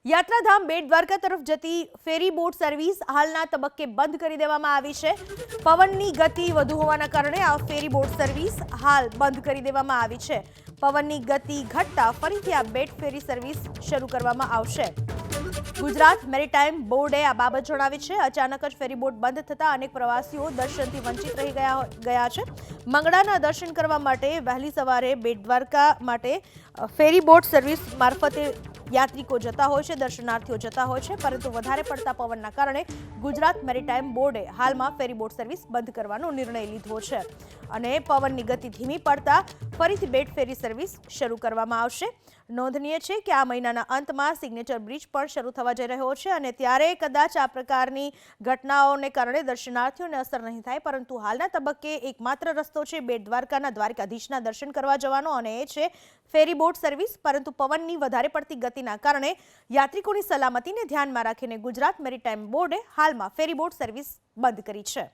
યાત્રાધામ બેટ દ્વારકા તરફ જતી ફેરી બોટ સર્વિસ હાલના તબક્કે બંધ કરી દેવામાં આવી છે। પવનની ગતિ વધુ હોવાના કારણે આ ફેરી બોટ સર્વિસ હાલ બંધ કરી દેવામાં આવી છે। પવનની ગતિ ઘટતા ફરીથી આ બેટ ફેરી સર્વિસ શરૂ કરવામાં આવશે। ગુજરાત મેરીટાઈમ બોર્ડે આ બાબત જણાવી છે। અચાનક જ ફેરી બોટ બંધ થતા અનેક પ્રવાસીઓ દર્શનથી વંચિત રહી ગયા છે। મંગળાના દર્શન કરવા માટે વહેલી સવારે બેટ દ્વારકા માટે ફેરી બોટ સર્વિસ મારફતે યાત્રિકો જતા હોય છે, દર્શનાર્થીઓ જતા હોય છે, પરંતુ વધારે પડતા પવનના કારણે ગુજરાત મેરીટાઈમ બોર્ડે હાલમાં ફેરી બોટ સર્વિસ બંધ કરવાનો નિર્ણય લીધો છે અને પવનની ગતિ ધીમી પડતા ફરીથી બેટ ફેરી સર્વિસ શરૂ કરવામાં આવશે। નોંધનીય છે કે આ મહિનાના અંતમાં સિગ્નેચર બ્રિજ પણ શરૂ થવા જઈ રહ્યો છે અને ત્યારે કદાચ આ પ્રકારની ઘટનાઓને કારણે દર્શનાર્થીઓને અસર નહીં થાય, પરંતુ હાલના તબક્કે એકમાત્ર રસ્તો છે બેટ દ્વારકાના દ્વારકાધીશના દર્શન કરવા જવાનો અને એ છે ફેરી બોટ સર્વિસ। પરંતુ પવનની વધારે પડતી ગતિના કારણે યાત્રિકોની સલામતીને ધ્યાનમાં રાખીને ગુજરાત મેરીટાઈમ બોર્ડે હાલમાં ફેરી બોટ સર્વિસ બંધ કરી છે।